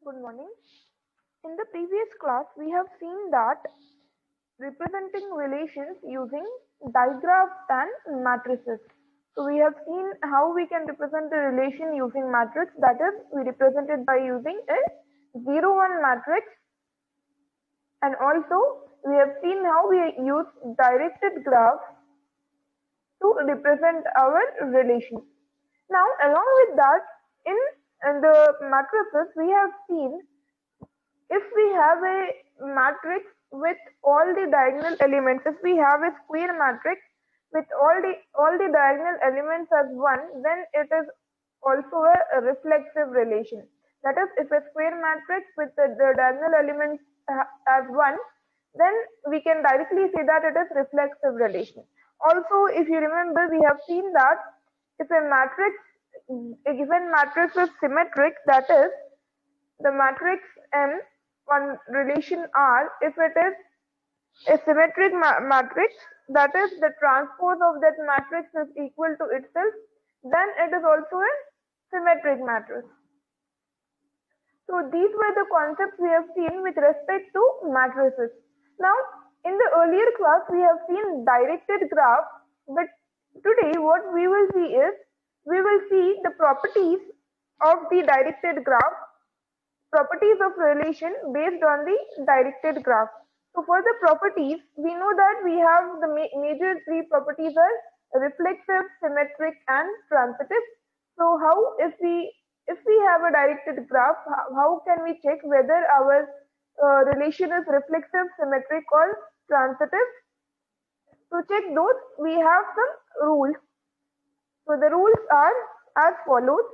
Good morning. In the previous class, we have seen that representing relations using digraphs and matrices. So we have seen how we can represent a relation using matrix, that is, we represent it by using a 0-1 matrix, and also we have seen how we use directed graphs to represent our relation. Now, along with that, in the matrices, we have seen if we have a matrix with all the diagonal elements, if we have a square matrix with all the diagonal elements as 1, then it is also a reflexive relation. That is, if a square matrix with the diagonal elements as 1, then we can directly say that it is reflexive relation. Also, if you remember, we have seen that if a given matrix is symmetric, that is, the matrix M on relation R, if it is a symmetric matrix, that is, the transpose of that matrix is equal to itself, then it is also a symmetric matrix. So these were the concepts we have seen with respect to matrices. Now, in the earlier class, we have seen directed graph, but today what we will see is, we will see the properties of the directed graph, properties of relation based on the directed graph. So for the properties, we know that we have the major three properties are reflexive, symmetric, and transitive. So how, if we have a directed graph, how can we check whether our relation is reflexive, symmetric, or transitive? To check those, we have some rules. So the rules are as follows.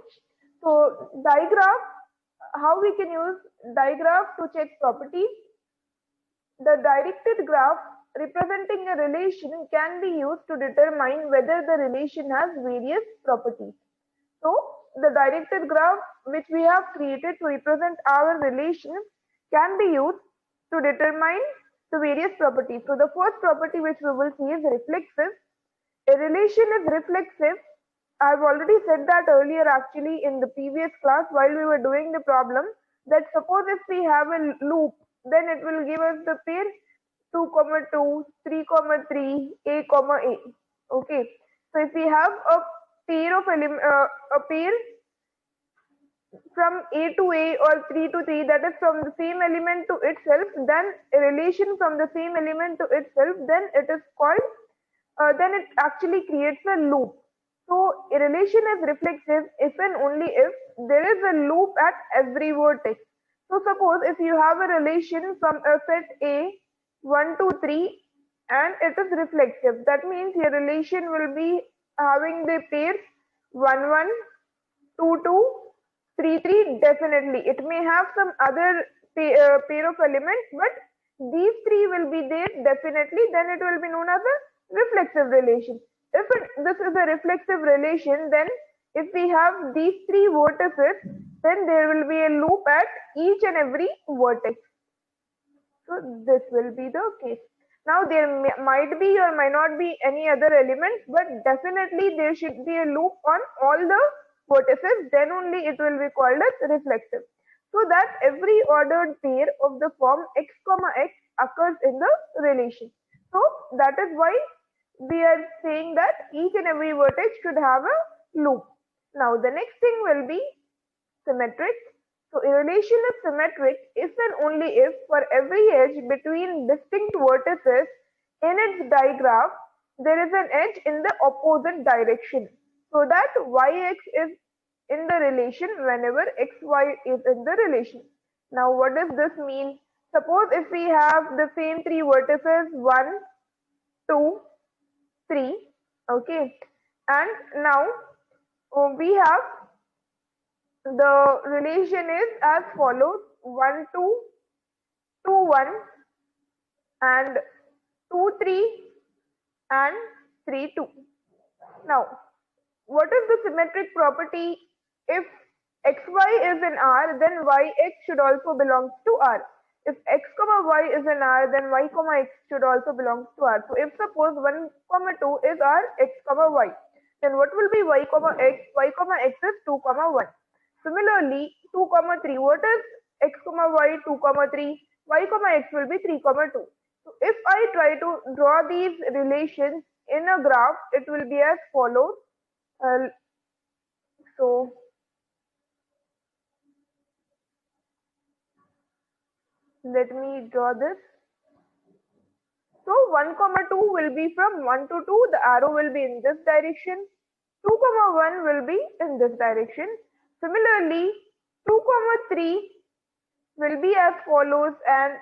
So digraph, how we can use digraph to check properties. The directed graph representing a relation can be used to determine whether the relation has various properties. So the directed graph which we have created to represent our relation can be used to determine the various properties. So the first property which we will see is reflexive. A relation is reflexive. I've already said that earlier actually in the previous class while we were doing the problem, that suppose if we have a loop, then it will give us the pair 2, 2, 3, 3, A, A. Okay. So if we have a pair of a pair from A to A or 3 to 3, that is from the same element to itself, then a relation from the same element to itself, then it is called, then it actually creates a loop. So a relation is reflexive if and only if there is a loop at every vertex. So suppose if you have a relation from a set A 1, 2, 3 and it is reflexive, that means your relation will be having the pairs 1, 1, 2, 2, 3, 3, definitely. It may have some other pair of elements, but these three will be there definitely, then it will be known as a reflexive relation. If this is a reflexive relation, then if we have these three vertices, then there will be a loop at each and every vertex. So this will be the case. Now there might be or might not be any other elements, but definitely there should be a loop on all the vertices, then only it will be called as reflexive. So that every ordered pair of the form x comma x occurs in the relation. So that is why we are saying that each and every vertex should have a loop. Now the next thing will be symmetric. So a relation is symmetric if and only if for every edge between distinct vertices in its digraph, there is an edge in the opposite direction. So that yx is in the relation whenever xy is in the relation. Now what does this mean? Suppose if we have the same three vertices 1, 2, 3, okay, and now we have the relation is as follows: 1, 2, 2, 1, and 2, 3, and 3, 2. Now, what is the symmetric property? If xy is in R, then yx should also belong to R. If x comma y is in R, then y comma x should also belong to R. So if suppose 1 comma 2 is R, x comma y, then what will be y comma x? Y comma x is 2 comma 1. Similarly, 2 comma 3, what is x comma y 2 comma 3, y comma x will be 3 comma 2. So if I try to draw these relations in a graph, it will be as follows. So let me draw this. So 1 comma 2 will be from 1 to 2, the arrow will be in this direction. 2 comma 1 will be in this direction. Similarly, 2 comma 3 will be as follows and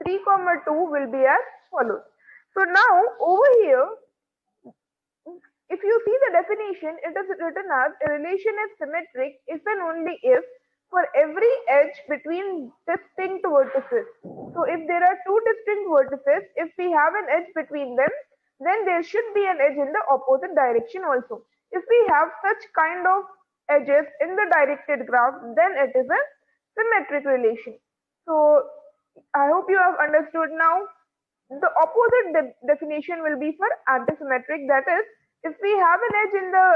3 comma 2 will be as follows. So now over here, if you see the definition, it is written as a relation is symmetric if and only if for every edge between distinct vertices. So if there are two distinct vertices, if we have an edge between them, then there should be an edge in the opposite direction also. If we have such kind of edges in the directed graph, then it is a symmetric relation. So I hope you have understood now. The opposite definition will be for antisymmetric, that is, if we have an edge in the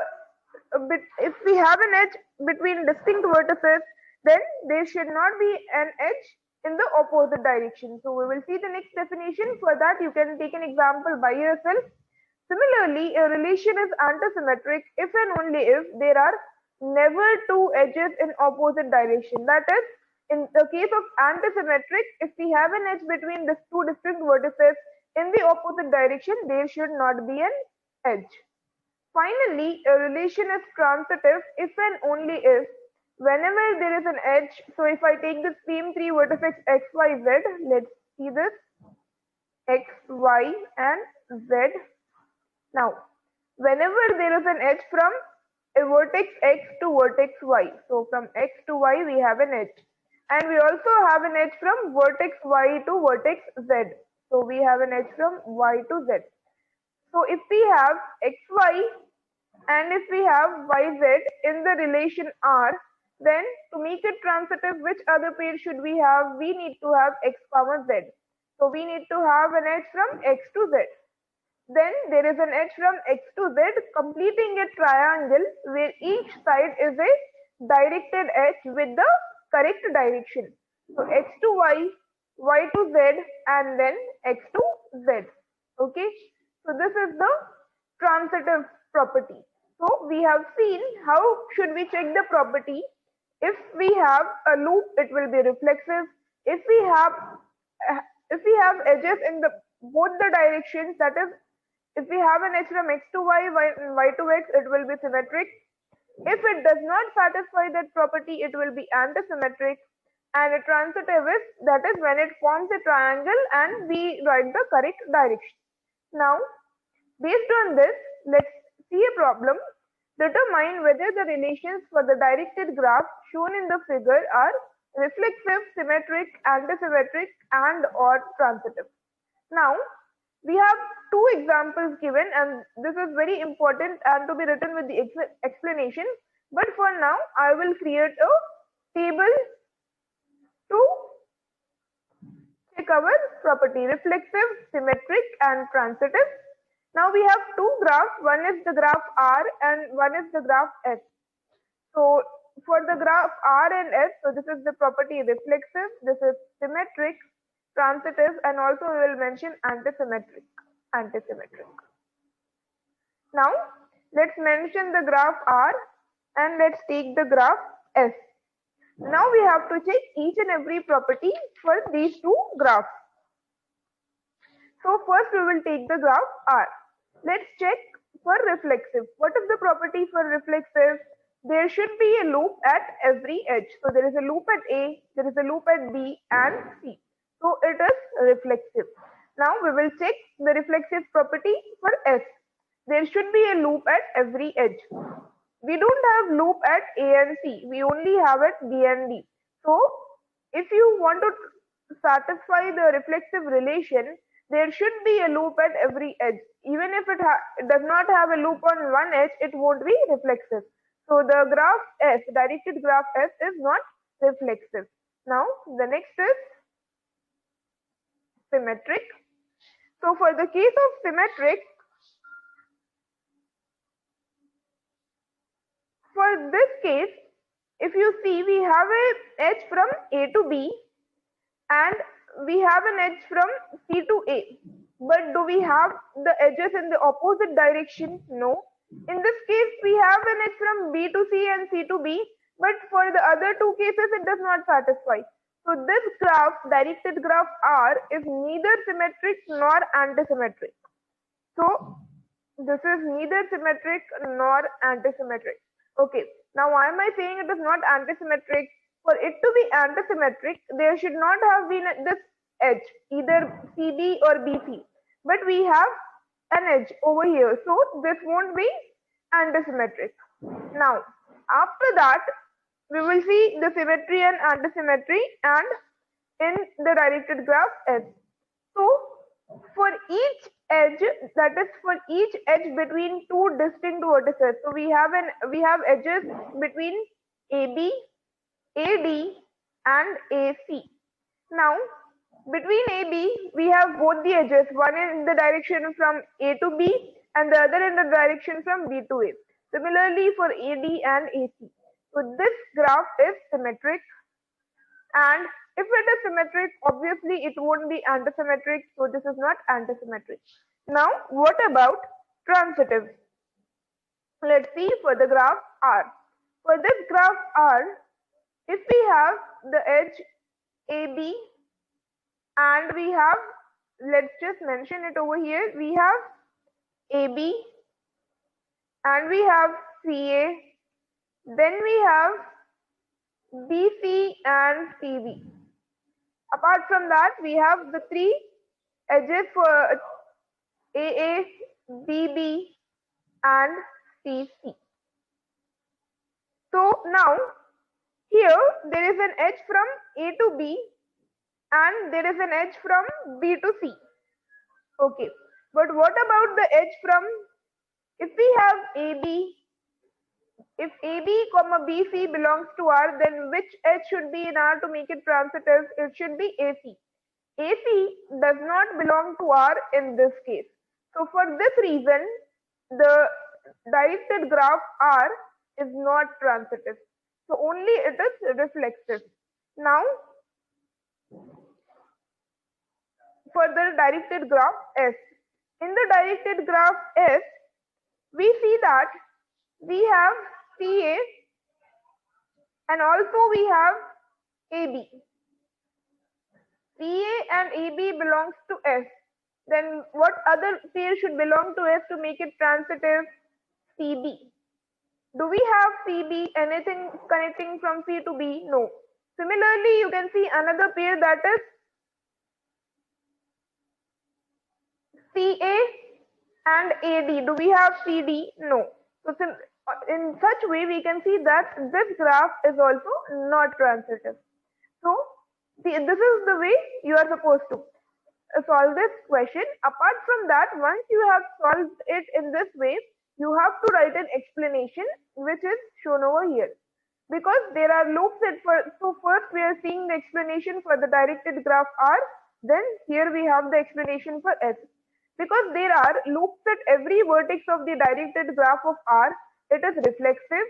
if we have an edge between distinct vertices, then there should not be an edge in the opposite direction. So we will see the next definition. For that, you can take an example by yourself. Similarly, a relation is antisymmetric if and only if there are never two edges in opposite direction. That is, in the case of antisymmetric, if we have an edge between these two distinct vertices in the opposite direction, there should not be an edge. Finally, a relation is transitive if and only if whenever there is an edge. So if I take the same three vertices x, y, z, let's see this x, y, and z. Now, whenever there is an edge from a vertex x to vertex y, so from x to y we have an edge, and we also have an edge from vertex y to vertex z. So we have an edge from y to z. So if we have xy and if we have yz in the relation R, then to make it transitive, which other pair should we have? We need to have x comma z. So we need to have an edge from x to z. Then there is an edge from x to z completing a triangle where each side is a directed edge with the correct direction. So x to y, y to z, and then x to z. Okay. So this is the transitive property. So we have seen how should we check the property. If we have a loop, it will be reflexive. If we have edges in the both the directions, that is, if we have an edge from x to y, y to x, it will be symmetric. If it does not satisfy that property, it will be antisymmetric. And a transitive is, that is, when it forms a triangle and we write the correct direction. Now, based on this, let's see a problem. Determine whether the relations for the directed graph shown in the figure are reflexive, symmetric, antisymmetric, and or transitive. Now, we have two examples given, and this is very important and to be written with the explanation. But for now, I will create a table to check our property: reflexive, symmetric, and transitive. Now we have two graphs. One is the graph R and one is the graph S. So for the graph R and S, so this is the property reflexive, this is symmetric, transitive, and also we will mention antisymmetric. Now let's mention the graph R and let's take the graph S. Now we have to check each and every property for these two graphs. So first we will take the graph R. Let's check for reflexive. What is the property for reflexive? There should be a loop at every edge. So there is a loop at A, there is a loop at B and C. So it is reflexive. Now we will check the reflexive property for S. There should be a loop at every edge. We don't have loop at A and C. We only have at B and D. So if you want to satisfy the reflexive relation, there should be a loop at every edge. Even if it does not have a loop on one edge, it won't be reflexive. So the graph S, directed graph S, is not reflexive. Now the next is symmetric. So for the case of symmetric, for this case, if you see, we have a edge from A to B and we have an edge from C to A. But do we have the edges in the opposite direction? No. In this case, we have an edge from B to C and C to B, but for the other two cases, it does not satisfy. So this graph, directed graph R, is neither symmetric nor antisymmetric. So this is neither symmetric nor antisymmetric. Okay, now why am I saying it is not antisymmetric? For it to be antisymmetric, there should not have been this edge, either CB or BC. But we have an edge over here, so this won't be antisymmetric. Now, after that, we will see the symmetry and antisymmetry and in the directed graph S. So, for each edge, that is for each edge between two distinct vertices. So we have edges between AB, AD and AC. Now between AB we have both the edges, one in the direction from A to B and the other in the direction from B to A. Similarly for AD and AC. So this graph is symmetric, and if it is symmetric, obviously it won't be antisymmetric, so this is not antisymmetric. Now, what about transitive? Let's see for the graph R. For this graph R, if we have the edge AB and we have, let's just mention it over here, we have AB and we have CA, then we have BC and CB. Apart from that, we have the three edges for AA, BB and CC. So now here there is an edge from A to B and there is an edge from B to C. Okay, but what about the edge from, if we have AB, if AB comma BC belongs to R, then which edge should be in R to make it transitive? It should be AC. AC does not belong to R in this case. So for this reason, the directed graph R is not transitive. So only it is reflexive. Now, for the directed graph S. In the directed graph S, we see that we have CA and also we have AB. CA and AB belongs to S. Then what other pair should belong to S to make it transitive? CB. Do we have CB, anything connecting from C to B? No. Similarly, you can see another pair, that is CA and AD. Do we have CD? No. So in such way, we can see that this graph is also not transitive. So this is the way you are supposed to solve this question. Apart from that, once you have solved it in this way, you have to write an explanation which is shown over here. Because there are loops at first, so first we are seeing the explanation for the directed graph R, then here we have the explanation for S. Because there are loops at every vertex of the directed graph of R, it is reflexive.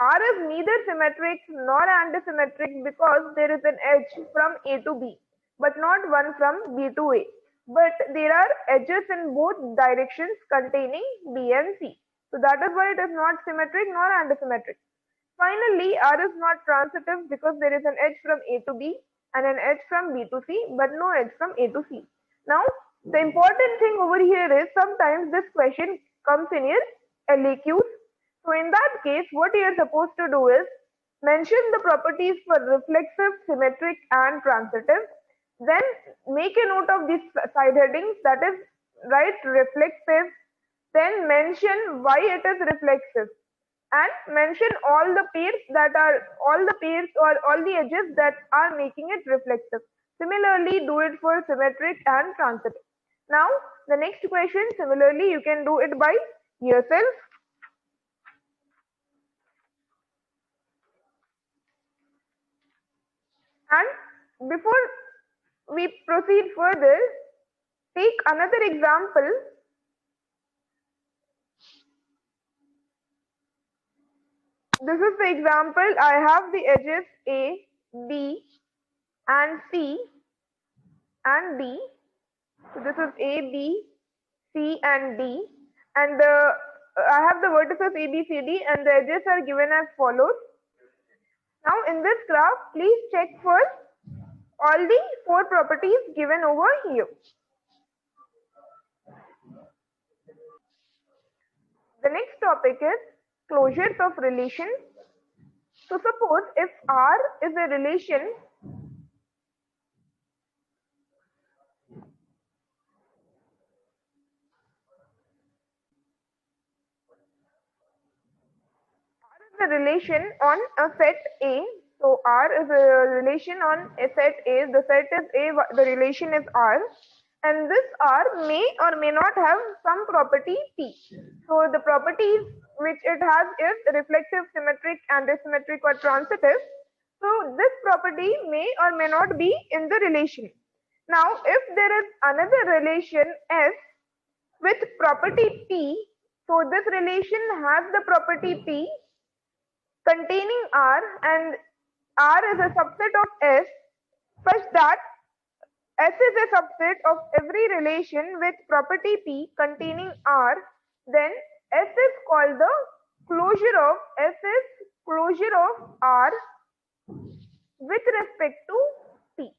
R is neither symmetric nor antisymmetric because there is an edge from A to B, but not one from B to A. But there are edges in both directions containing B and C. So that is why it is not symmetric nor antisymmetric. Finally, R is not transitive because there is an edge from A to B and an edge from B to C, but no edge from A to C. Now, the important thing over here is sometimes this question comes in your LAQs. So in that case, what you are supposed to do is mention the properties for reflexive, symmetric and transitive. Then make a note of these side headings, that is write reflexive, then mention why it is reflexive and mention all the pairs or all the edges that are making it reflexive. Similarly, do it for symmetric and transitive. Now, the next question, similarly, you can do it by yourself. And before we proceed further, take another example. This is the example. I have the edges A, B and C and D. So this is A, B, C and D, and I have the vertices A, B, C, D, and the edges are given as follows. Now in this graph, please check for all the 4 properties given over here. The next topic is closures of relations. So suppose if R is a relation on a set A. So R is a relation on a set A. The set is A, the relation is R. And this R may or may not have some property P. So the properties which it has is reflexive, symmetric, antisymmetric or transitive. So this property may or may not be in the relation. Now if there is another relation S with property P, so this relation has the property P containing R and R is a subset of S such that S is a subset of every relation with property P containing R, then S is called the closure of R with respect to P.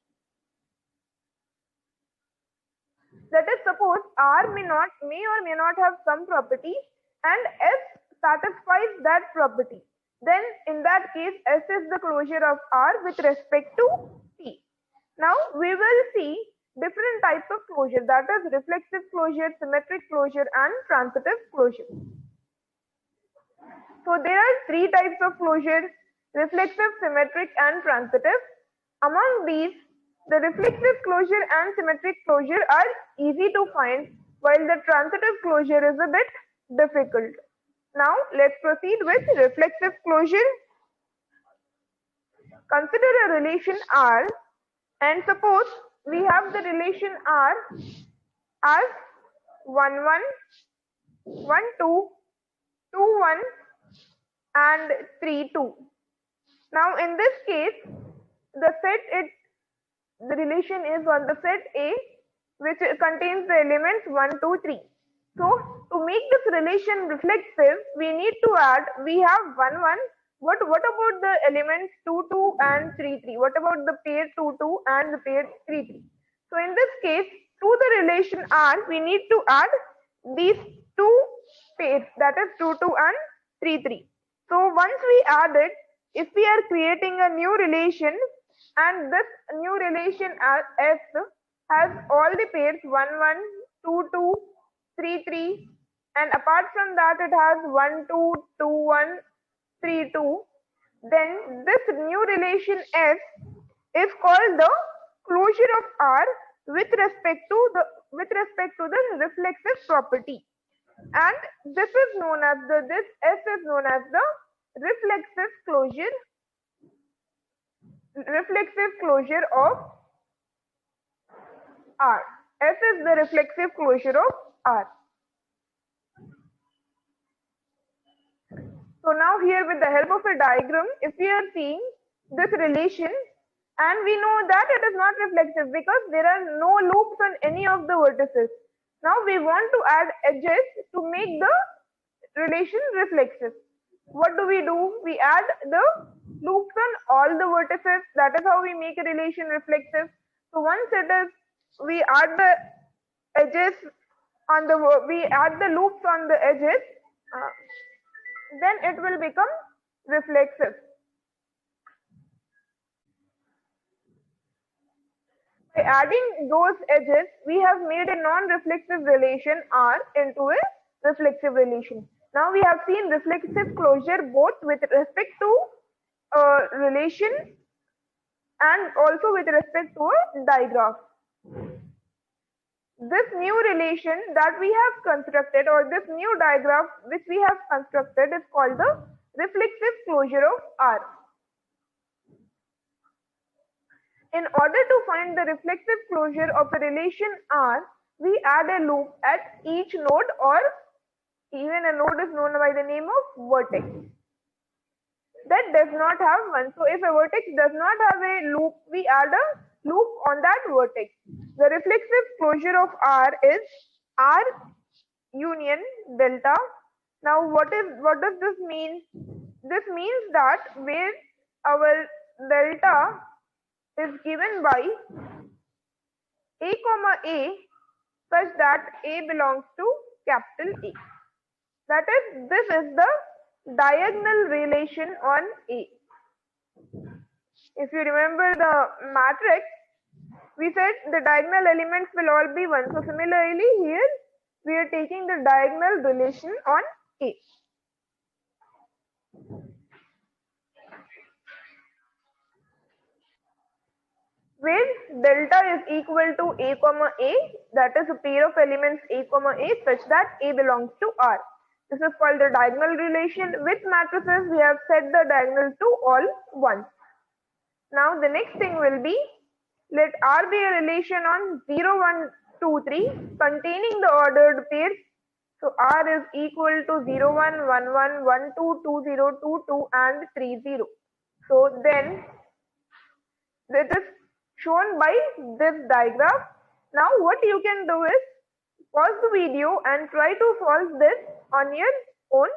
That is, suppose R may or may not have some property and S satisfies that property. Then in that case S is the closure of R with respect to P. Now we will see different types of closure, that is reflexive closure, symmetric closure and transitive closure. So there are 3 types of closure: reflexive, symmetric and transitive. Among these, the reflexive closure and symmetric closure are easy to find, while the transitive closure is a bit difficult. Now let's proceed with reflexive closure. Consider a relation R, and suppose we have the relation R as 1, 1, 1, 2, 2, 1 and 3, 2. Now in this case, the relation is on the set A, which contains the elements 1, 2, 3. So to make this relation reflexive, we have 1, 1. What about the elements 2, 2 and 3, 3? What about the pair 2, 2 and the pair 3, 3? So in this case, to the relation R, we need to add these 2 pairs, that is 2, 2 and 3, 3. So once we add it, if we are creating a new relation, and this new relation as S has all the pairs 1, 1, 2, 2, 3, 3, and apart from that it has 1, 2, 2, 1, 3, 2, then this new relation S is called the closure of R with respect to the reflexive property, and this is known as this S is known as the reflexive closure of R. S is the reflexive closure of R. So now here, with the help of a diagram, if we are seeing this relation, and we know that it is not reflexive because there are no loops on any of the vertices. Now we want to add edges to make the relation reflexive. What do? We add the loops on all the vertices. That is how we make a relation reflexive. So once we add the edges we add the loops on the edges, then it will become reflexive. By adding those edges, we have made a non-reflexive relation R into a reflexive relation. Now we have seen reflexive closure both with respect to a relation and also with respect to a digraph. This new relation that we have constructed, or this new digraph which we have constructed, is called the reflexive closure of R. In order to find the reflexive closure of a relation R, we add a loop at each node, or even a node is known by the name of vertex. that does not have one. So if a vertex does not have a loop, we add a loop on that vertex. The reflexive closure of R is R union delta. Now what does this mean? This means that where our delta is given by A comma A such that A belongs to capital A. That is, this is the diagonal relation on A. If you remember the matrix, we said the diagonal elements will all be 1. So similarly here we are taking the diagonal relation on A. Where delta is equal to A comma A, that is a pair of elements A comma A such that A belongs to R. This is called the diagonal relation. With matrices we have set the diagonal to all 1. Now the next thing will be, let R be a relation on 0, 1, 2, 3 containing the ordered pairs. So R is equal to 0, 1, 1, 1, 1, 2, 2, 0, 2, 2 and 3, 0. So then it is shown by this diagram. Now what you can do is pause the video and try to solve this on your own.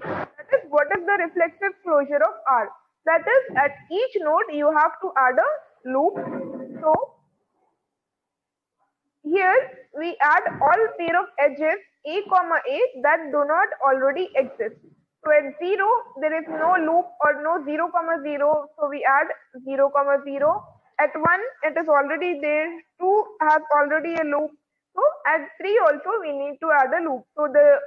That is, what is the reflexive closure of R? That is, at each node you have to add a loop. So here we add all pair of edges A comma A that do not already exist. So at 0 there is no loop or no 0 comma 0, so we add 0 comma 0. At 1 it is already there, 2 has already a loop, so at 3 also we need to add a loop. So the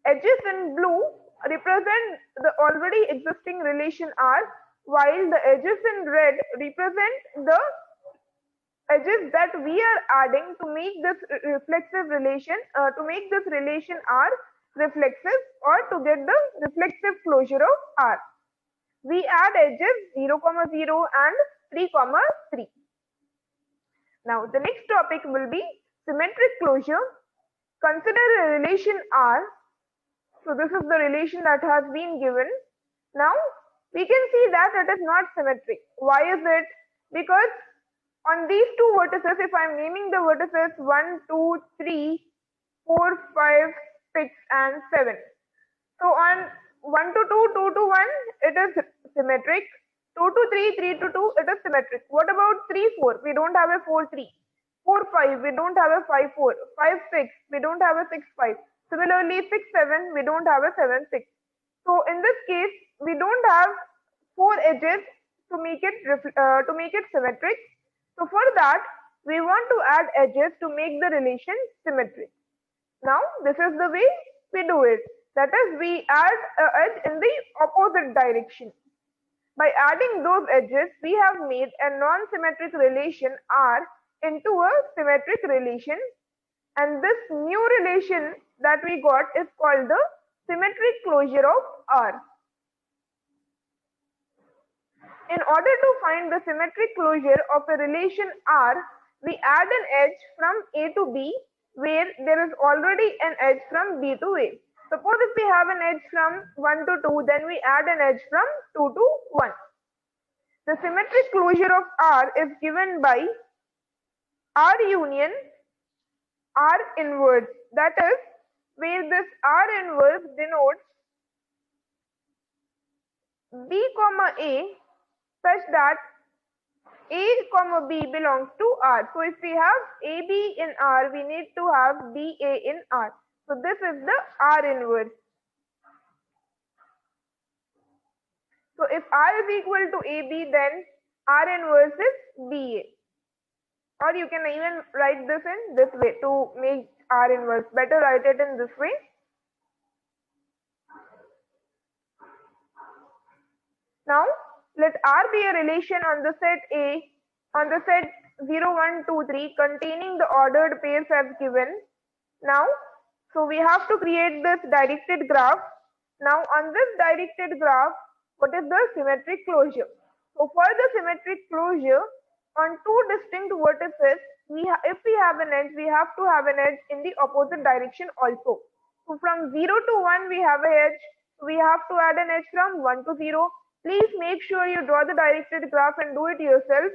edges in blue represent the already existing relation R, while the edges in red represent the edges that we are adding to make this reflexive relation, to make this relation R reflexive, or to get the reflexive closure of R. We add edges 0, 0 and 3, 3. Now the next topic will be symmetric closure. Consider a relation R. So this is the relation that has been given. Now we can see that it is not symmetric. Why is it? Because on these two vertices, if I am naming the vertices 1, 2, 3, 4, 5, 6 and 7. So on 1 to 2, 2 to 1, it is symmetric. 2 to 3, 3 to 2, it is symmetric. What about 3, 4? We don't have a 4, 3. 4, 5, we don't have a 5, 4. 5, 6, we don't have a 6, 5. Similarly, 6, 7, we don't have a 7, 6. So in this case, we don't have 4 edges to make it symmetric. So for that, we want to add edges to make the relation symmetric. Now, this is the way we do it. That is, we add an edge in the opposite direction. By adding those edges, we have made a non-symmetric relation R into a symmetric relation. And this new relation that we got is called the symmetric closure of R. In order to find the symmetric closure of a relation R, we add an edge from A to B where there is already an edge from B to A. Suppose if we have an edge from 1 to 2, then we add an edge from 2 to 1. The symmetric closure of R is given by R union R inverse. That is, where this R inverse denotes B comma A such that A comma B belongs to R. So if we have AB in R, we need to have BA in R. So this is the R inverse. So if R is equal to AB, then R inverse is BA. Or you can even write this in this way to make R inverse. Better write it in this way. Now let R be a relation on the set A, on the set 0, 1, 2, 3 containing the ordered pairs as given. Now, so we have to create this directed graph. Now on this directed graph, what is the symmetric closure? So for the symmetric closure, on two distinct vertices, if we have an edge, we have to have an edge in the opposite direction also. So from 0 to 1 we have an edge, We have to add an edge from 1 to 0. Please make sure you draw the directed graph and do it yourself.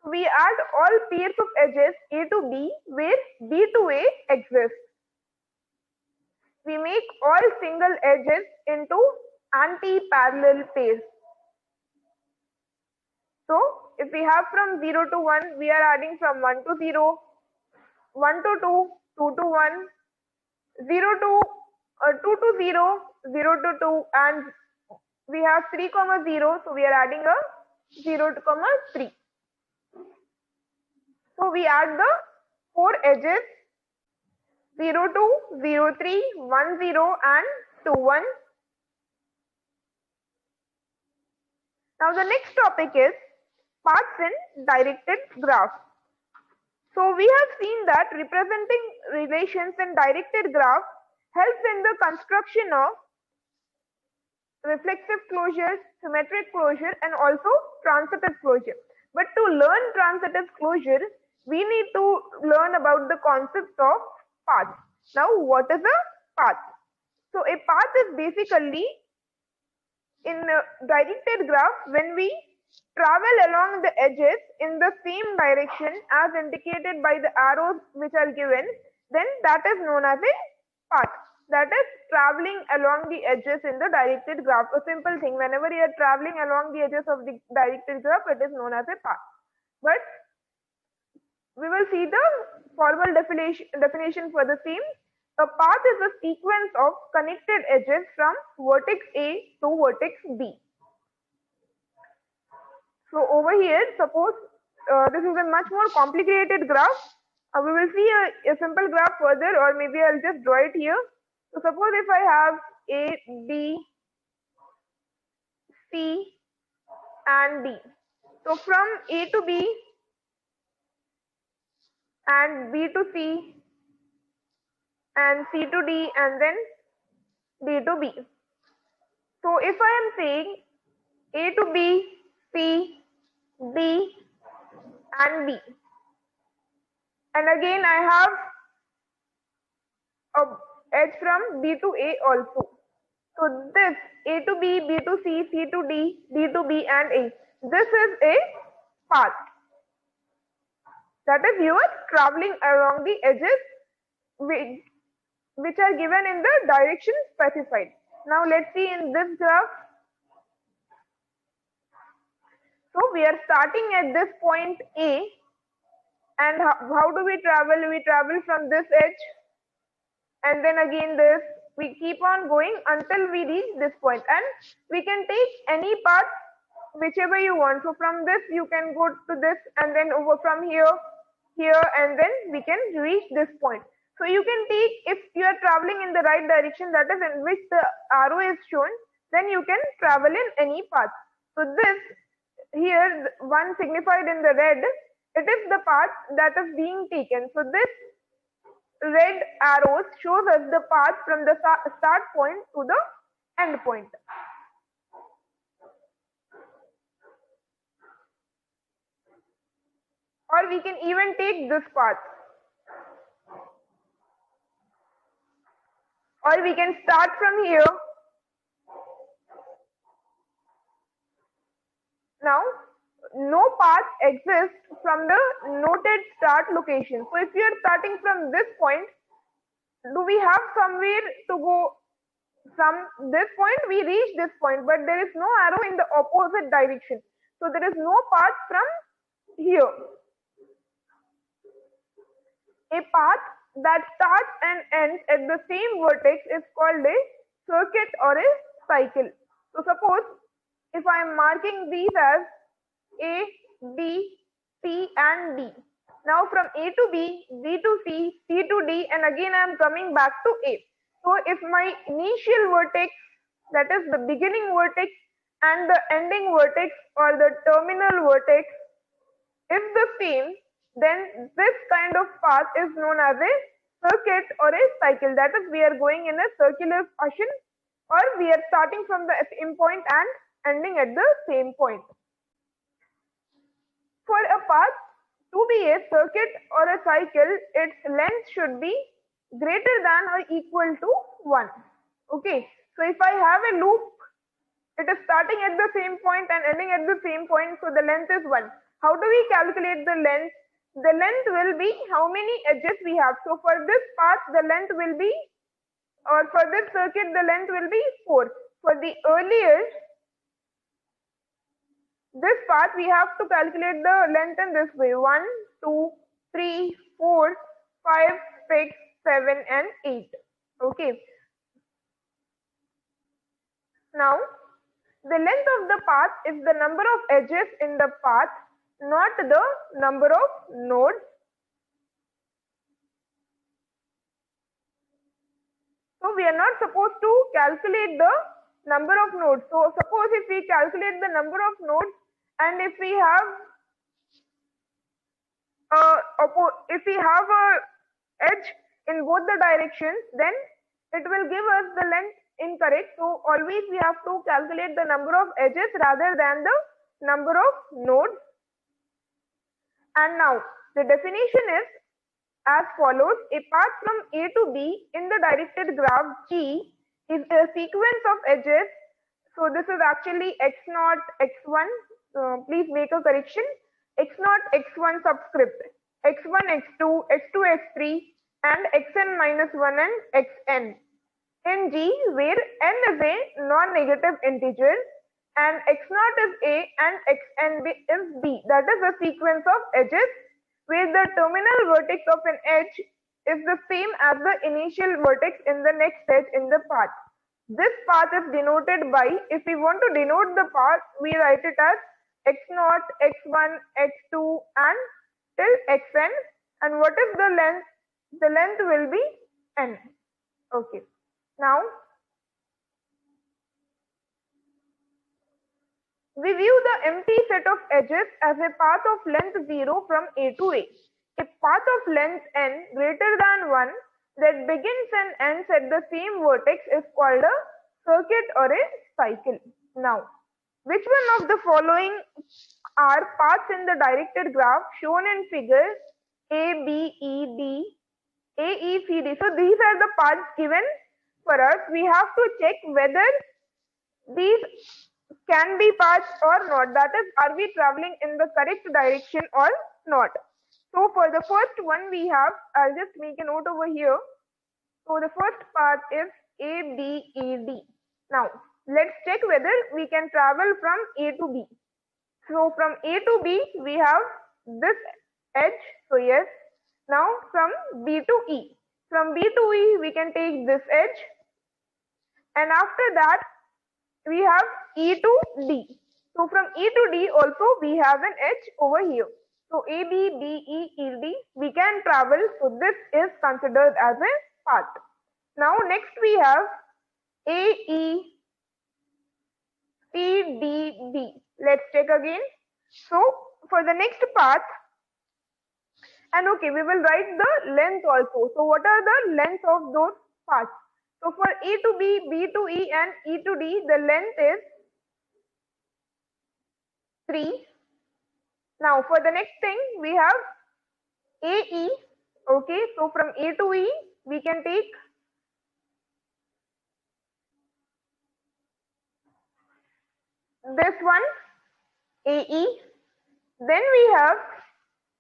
We add all pairs of edges A to B where B to A exists. We make all single edges into anti-parallel pairs. So if we have from 0 to 1, we are adding from 1 to 0, 1 to 2, 2 to 1, 0 to 2 to 0, 0 to 2, and we have 3 comma 0, so we are adding a 0 to comma 3. So we add the 4 edges 0 2, 0 3, 1 0 and 2 1. Now the next topic is paths in directed graph. So we have seen that representing relations in directed graph helps in the construction of reflexive closures, symmetric closure and also transitive closure. But to learn transitive closure, we need to learn about the concept of path. Now what is a path? So a path is basically in a directed graph when we travel along the edges in the same direction as indicated by the arrows which are given, then that is known as a path. That is traveling along the edges in the directed graph. A simple thing, whenever you are traveling along the edges of the directed graph, it is known as a path. But we will see the formal definition for the same. A path is a sequence of connected edges from vertex A to vertex B. So over here, suppose this is a much more complicated graph. We will see a simple graph further, or maybe I'll just draw it here. So suppose if I have A, B, C and D. So from A to B and B to C and C to D and then D to B. So if I am saying A to B, C, D and B, and again I have a edge from B to A also. So this A to B, B to C, C to D, D to B and A. This is a path. That is, you are traveling along the edges which are given in the direction specified. Now let's see in this graph. So we are starting at this point A, and how do we travel? We travel from this edge and then again this. We keep on going until we reach this point, and we can take any path whichever you want. So from this you can go to this, and then over from here, and then we can reach this point. So you can take, if you are traveling in the right direction, that is in which the arrow is shown, then you can travel in any path. So this here, one signified in the red, it is the path that is being taken. So this red arrows shows us the path from the start point to the end point. Or we can even take this path. Or we can start from here. Now, no path exists from the noted start location. So if you are starting from this point, do we have somewhere to go? From this point we reach this point, but there is no arrow in the opposite direction. So there is no path from here. A path that starts and ends at the same vertex is called a circuit or a cycle. So suppose if I am marking these as A, B, C and D. Now from A to B, B to C, C to D, and again I am coming back to A. So if my initial vertex, that is the beginning vertex, and the ending vertex or the terminal vertex is the same, then this kind of path is known as a circuit or a cycle. That is, we are going in a circular fashion, or we are starting from the same point and ending at the same point. For a path to be a circuit or a cycle, its length should be greater than or equal to 1. Okay, so if I have a loop, it is starting at the same point and ending at the same point, so the length is 1. How do we calculate the length? The length will be how many edges we have. So for this path, the length will be, or for this circuit, the length will be 4. For the earlier, this path, we have to calculate the length in this way: 1, 2, 3, 4, 5, 6, 7, and 8. Okay. Now, the length of the path is the number of edges in the path, not the number of nodes. So we are not supposed to calculate the number of nodes. So suppose if we calculate the number of nodes, and if we have a edge in both the directions, then it will give us the length incorrect. So always we have to calculate the number of edges rather than the number of nodes. And now the definition is as follows: a path from A to B in the directed graph G is a sequence of edges. So this is actually x0, x1. Please make a correction. x0, x1 subscript, x1, x2, x2, x3, and xn minus 1 and xn. In G, where n is a non-negative integer and x0 is A and xn is B. That is a sequence of edges where the terminal vertex of an edge is the same as the initial vertex in the next edge in the path. This path is denoted by, if we want to denote the path, we write it as x0, x1, x2 and till xn. And what is the length? The length will be n. Okay. Now, we view the empty set of edges as a path of length 0 from A to A. A path of length n greater than 1 that begins and ends at the same vertex is called a circuit or a cycle. Now, which one of the following are paths in the directed graph shown in figure A, B, E, D, A, E, C, D? So these are the paths given for us. We have to check whether these can be paths or not. That is, are we traveling in the correct direction or not? So for the first one we have, I'll just make a note over here. So the first path is A, B, E, D. Now let's check whether we can travel from A to B. So from A to B we have this edge. So yes. Now from B to E. From B to E we can take this edge. And after that we have E to D. So from E to D also we have an edge over here. So A, B, D, E, E, D we can travel. So this is considered as a path. Now next we have A, E, C, D, D. Let's check again. So for the next path, and okay, we will write the length also. So what are the lengths of those paths? So for A to B, B to E and E to D, the length is 3. Now for the next thing we have AE. Okay, so from A to E we can take this one AE. Then we have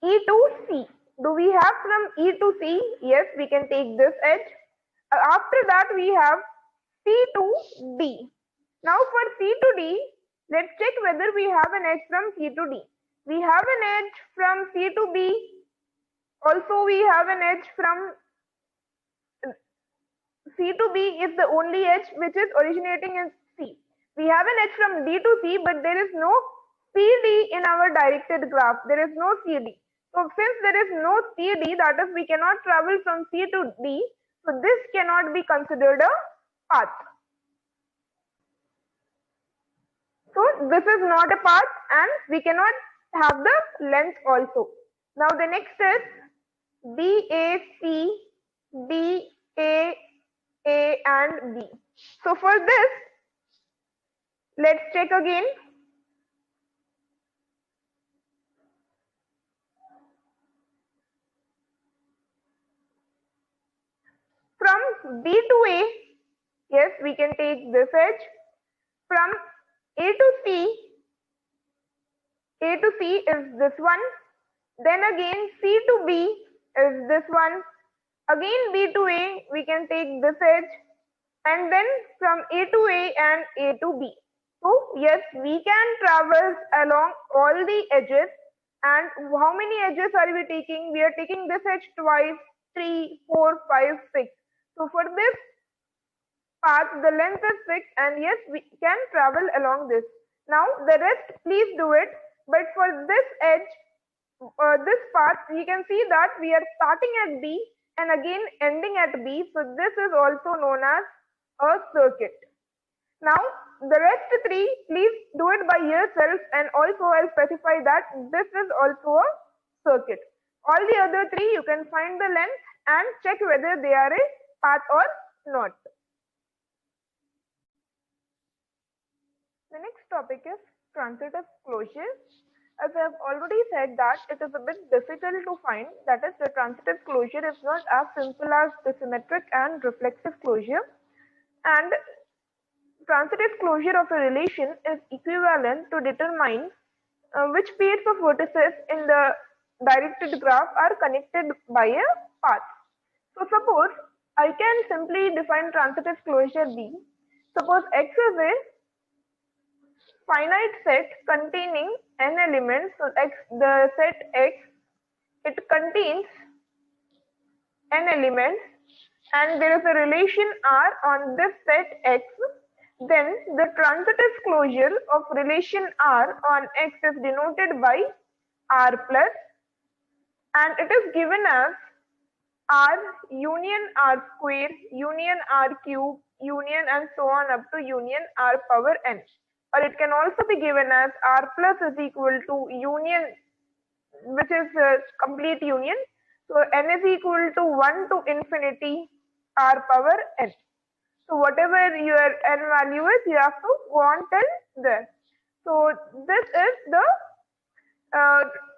E to C. Do we have from E to C? Yes, we can take this edge. After that we have C to D. Now for C to D, let's check whether we have an edge from C to D. We have an edge from C to B. Also we have an edge from C to B is the only edge which is originating in C. We have an edge from D to C, but there is no CD in our directed graph. There is no CD. So since there is no CD, that is we cannot travel from C to D. So this cannot be considered a path. So this is not a path and we cannot have the length also. Now the next is BAC, DA and B. So for this, let's check again. B to A, yes, we can take this edge. From A to C, A to C is this one. Then again C to B is this one. Again B to A, we can take this edge. And then from A to A and A to B. So yes, we can traverse along all the edges. And how many edges are we taking? We are taking this edge twice, 3, 4, 5, 6. So for this path, the length is 6, and yes, we can travel along this. Now the rest, please do it. But for this edge, this path, you can see that we are starting at B and again ending at B. So this is also known as a circuit. Now the rest 3, please do it by yourself, and also I'll specify that this is also a circuit. All the other 3 you can find the length and check whether they are a path or not. The next topic is transitive closure. As I have already said that it is a bit difficult to find, that is, the transitive closure is not as simple as the symmetric and reflexive closure, and transitive closure of a relation is equivalent to determine which pairs of vertices in the directed graph are connected by a path. So suppose I can simply define transitive closure B. Suppose X is a finite set containing n elements. So the set X, it contains n elements, and there is a relation R on this set X. Then the transitive closure of relation R on X is denoted by R plus, and it is given as R union R square, union R cube, union, and so on up to union R power n. Or it can also be given as R plus is equal to union, which is a complete union. So n is equal to 1 to infinity R power n. So whatever your n value is, you have to go on till there. So this is the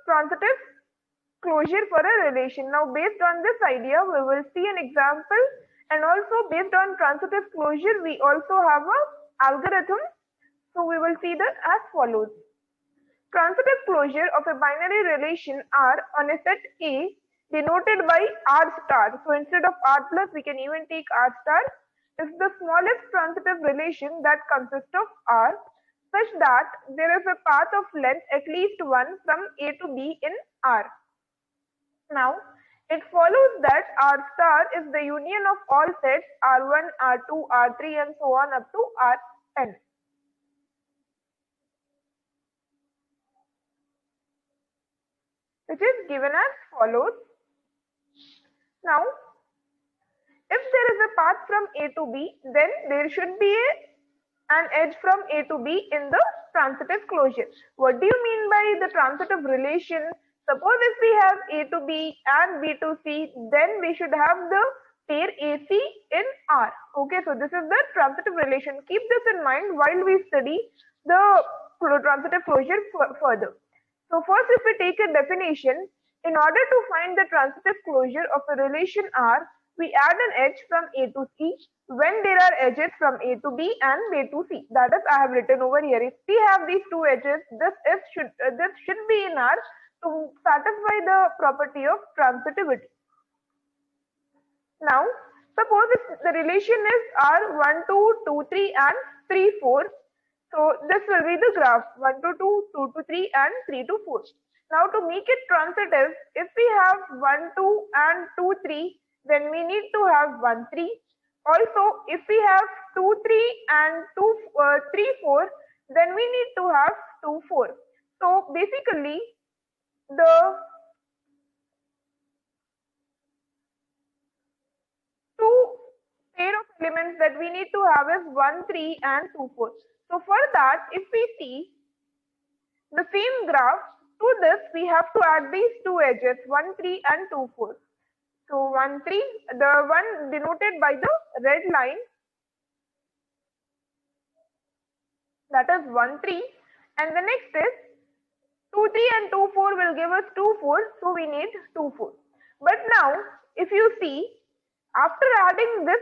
transitive closure for a relation. Now based on this idea, we will see an example, and also based on transitive closure, we also have a algorithm. So we will see that as follows. Transitive closure of a binary relation R on a set A denoted by R star. So instead of R plus, we can even take R star. Is the smallest transitive relation that consists of R, such that there is a path of length at least 1 from A to B in R. Now, it follows that R star is the union of all sets R1, R2, R3, and so on up to Rn. Which is given as follows. Now, if there is a path from A to B, then there should be an edge from A to B in the transitive closure. What do you mean by the transitive relation? Suppose if we have A to B and B to C, then we should have the pair AC in R. Okay, so this is the transitive relation. Keep this in mind while we study the transitive closure further. So first, if we take a definition, in order to find the transitive closure of a relation R, we add an edge from A to C when there are edges from A to B and B to C. That is, I have written over here. If we have these two edges, this should be in R to satisfy the property of transitivity. Now, suppose if the relation is R 1, 2, 2, 3 and 3, 4. So this will be the graph 1 to 2, 2 to 3 and 3 to 4. Now to make it transitive, if we have 1, 2 and 2, 3, then we need to have 1, 3. Also, if we have 2, 3 and 3, 4, then we need to have 2, 4. So basically, the two pair of elements that we need to have is 1, 3 and 2, 4. So for that, if we see the same graph, to this we have to add these two edges 1, 3 and 2, 4. So 1, 3, the one denoted by the red line, that is 1, 3, and the next is 2, 3 and 2, 4 will give us 2, 4, so we need 2, 4. But now, if you see, after adding this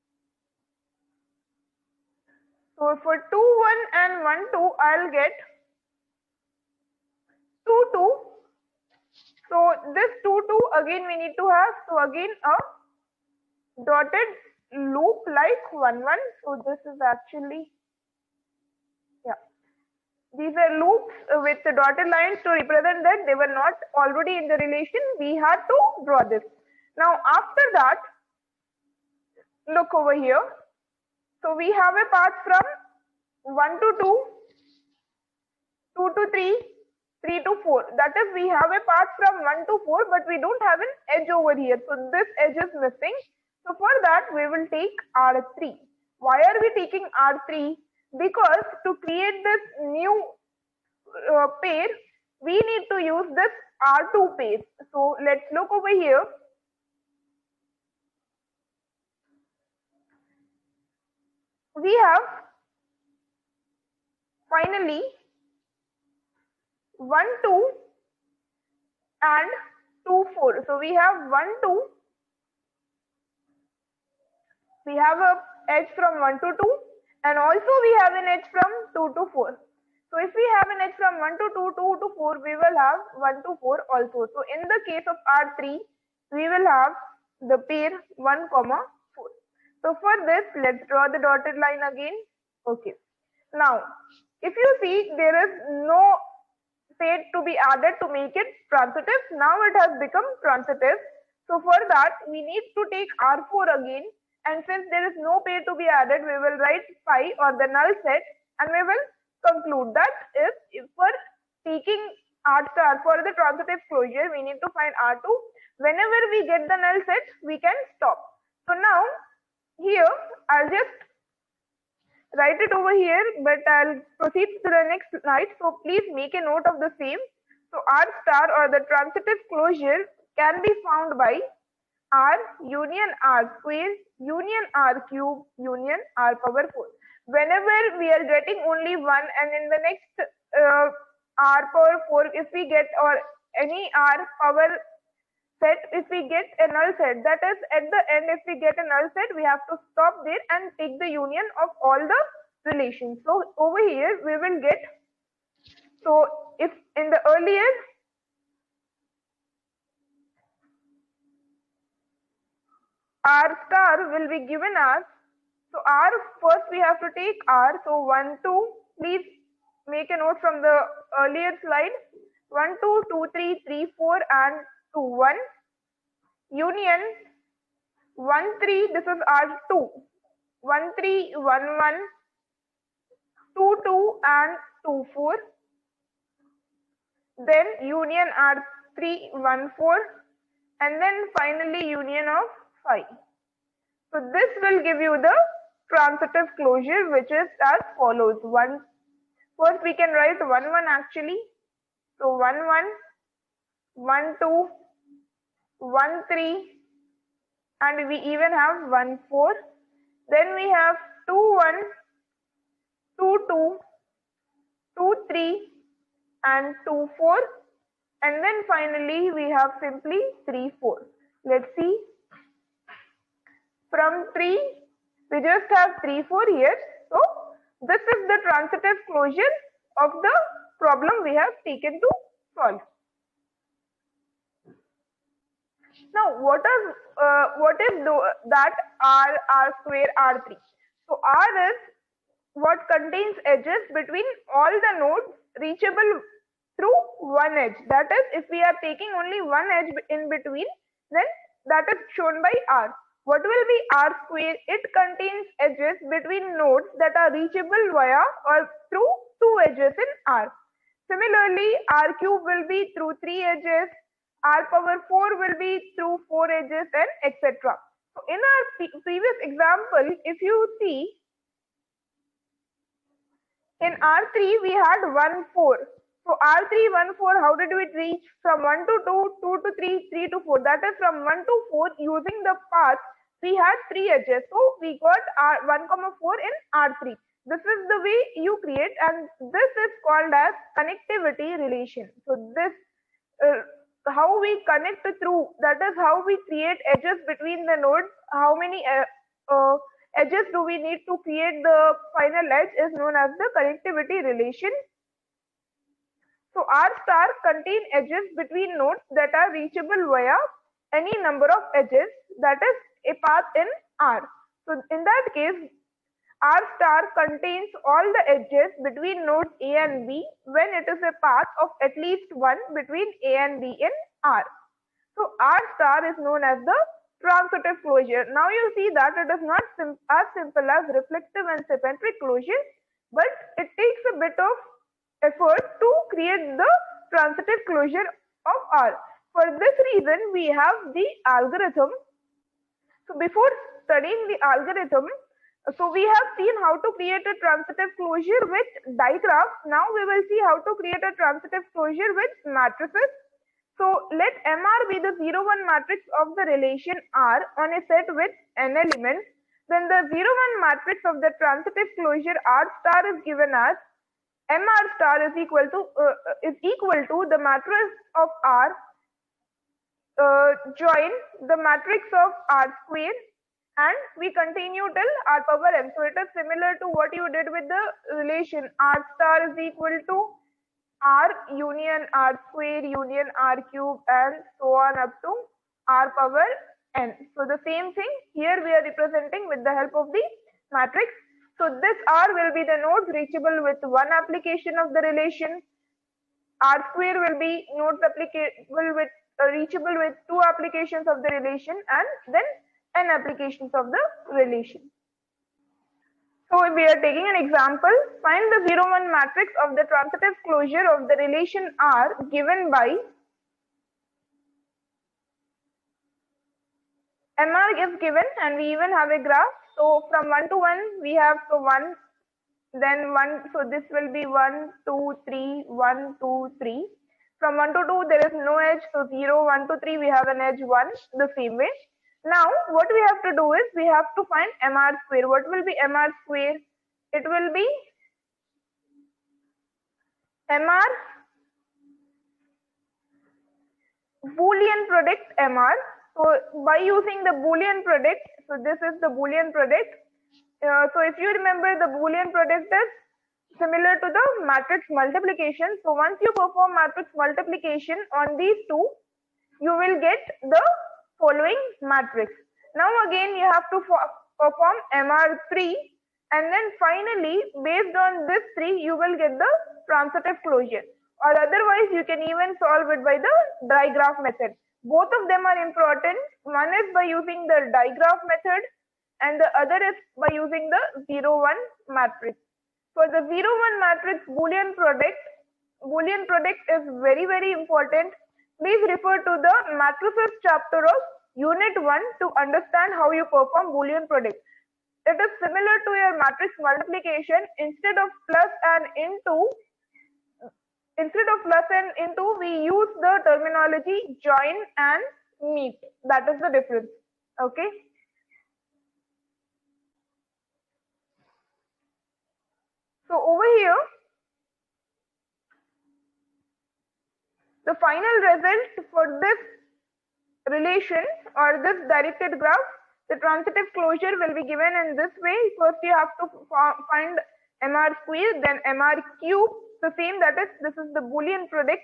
So for 2, 1 and 1, 2, I'll get 2, 2. So this 2, 2 again we need to have, so again a dotted loop like 1, 1. So this is actually, yeah, these are loops with the dotted lines to represent that they were not already in the relation. We had to draw this. Now after that, look over here. So we have a path from 1 to 2, 2 to 3, 3 to 4. That is, we have a path from 1 to 4, but we don't have an edge over here. So this edge is missing. So for that, we will take R3. Why are we taking R3? Because to create this new pair, we need to use this R2 pair. So let's look over here. We have finally 1, 2 and 2, 4. So we have 1, 2. We have a edge from 1 to 2, and also we have an edge from 2 to 4. So if we have an edge from 1 to 2, 2 to 4, we will have 1 to 4 also. So in the case of R3, we will have the pair 1, 4. So for this, let's draw the dotted line again. Okay. Now, if you see, there is no pair to be added to make it transitive. Now it has become transitive. So for that, we need to take R4 again. And since there is no pair to be added, we will write phi or the null set, and we will conclude that if for taking R star for the transitive closure, we need to find R2. Whenever we get the null set, we can stop. So now here I'll just write it over here, but I'll proceed to the next slide. So please make a note of the same. So R star or the transitive closure can be found by R union R square union R cube union R power 4. Whenever we are getting only one, and in the next R power 4, if we get, or any R power set, if we get a null set, that is at the end, if we get a null set, we have to stop there and take the union of all the relations. So over here we will get, so if in the earlier R star will be given as, so R first we have to take R, so 1, 2, please make a note from the earlier slide, 1, 2, 2, 3, 3, 4 and 2, 1, union 1, 3, this is R2, 1, 3, 1, 1, 2, 2 and 2, 4, then union R3, 1, 4, and then finally union of 5. So this will give you the transitive closure, which is as follows. First we can write 1, 1 actually. So 1, 1, 1, 2, 1, 3, and we even have 1, 4. Then we have 2, 1, 2, 2, 2, 3, and 2, 4. And then finally we have simply 3, 4. Let's see. From 3, we just have 3, 4 here. So this is the transitive closure of the problem we have taken to solve. Now what is that R square R3? So R is what contains edges between all the nodes reachable through one edge. That is, if we are taking only one edge in between, then that is shown by R. What will be R square? It contains edges between nodes that are reachable via or through 2 edges in R. Similarly, R cube will be through 3 edges, R power 4 will be through 4 edges, and etc. So in our previous example, if you see, in R3 we had 1, 4. So R3, 1, 4, how did we reach? From 1 to 2, 2 to 3, 3 to 4. That is, from 1 to 4, using the path, we had 3 edges. So we got R1, 4 in R3. This is the way you create, and this is called as connectivity relation. So this, how we connect through, that is how we create edges between the nodes, how many edges do we need to create the final edge is known as the connectivity relation. So R star contain edges between nodes that are reachable via any number of edges, that is a path in R. So in that case, R star contains all the edges between nodes A and B when it is a path of at least one between A and B in R. So R star is known as the transitive closure. Now you see that it is not as simple as reflective and symmetric closure, but it takes a bit of effort to create the transitive closure of R. For this reason, we have the algorithm. So before studying the algorithm, so we have seen how to create a transitive closure with digraphs. Now we will see how to create a transitive closure with matrices. So let MR be the 0, 1 matrix of the relation R on a set with n elements. Then the 0, 1 matrix of the transitive closure R star is given as MR star is equal to the matrix of R join the matrix of R square, and we continue till R power m. So it is similar to what you did with the relation R star is equal to R union R square union R cube and so on up to R power n. So the same thing here we are representing with the help of the matrix. So this R will be the nodes reachable with one application of the relation. R square will be nodes applicable with reachable with two applications of the relation, and then n applications of the relation. So we are taking an example. Find the 0, 1 matrix of the transitive closure of the relation R given by MR is given, and we even have a graph. So from 1 to 1 we have 1, then 1, so this will be 1, 2, 3, 1, 2, 3. From 1 to 2 there is no edge, so 0, 1 to 3 we have an edge 1, the same way. Now what we have to do is we have to find MR square. What will be MR square? It will be MR Boolean product MR. So by using the Boolean product, so this is the Boolean product. So if you remember, the Boolean product is similar to the matrix multiplication. So once you perform matrix multiplication on these two, you will get the following matrix. Now again you have to perform MR3, and then finally based on this 3 you will get the transitive closure, or otherwise you can even solve it by the digraph method. Both of them are important. One is by using the digraph method and the other is by using the 0, 1 matrix. For the 0, 1 matrix Boolean product is very, very important. Please refer to the matrices chapter of unit 1 to understand how you perform Boolean product. It is similar to your matrix multiplication. Instead of plus and into, we use the terminology join and meet. That is the difference. Okay. So over here, the final result for this relation or this directed graph, the transitive closure will be given in this way. First you have to find MR square, then MR cube. The same, that is, this is the Boolean product.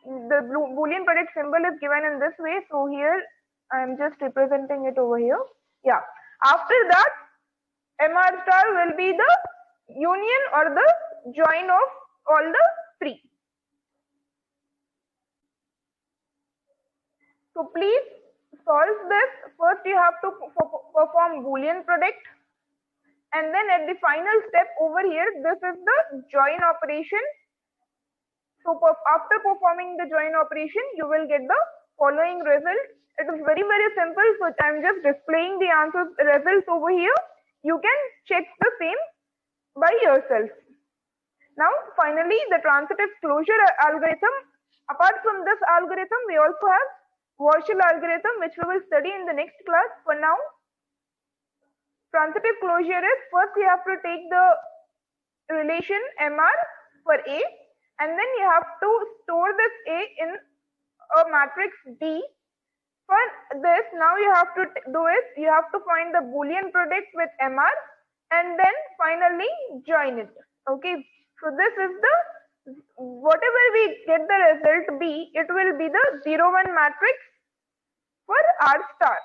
The Boolean product symbol is given in this way. So here I am just representing it over here. Yeah. After that, MR star will be the union or the join of all the three. So please solve this. First you have to perform Boolean product, and then at the final step over here, this is the join operation. So after performing the join operation, you will get the following result. It is very, very simple. So I am just displaying the answers results over here. You can check the same by yourself. Now finally, the transitive closure algorithm. Apart from this algorithm, we also have Warshall algorithm, which we will study in the next class. For now, transitive closure is, first you have to take the relation MR for A, and then you have to store this A in a matrix D. For this, now you have to do is you have to find the Boolean product with MR and then finally join it. Okay, so this is the whatever we get the result B, it will be the 0 1 matrix for R star.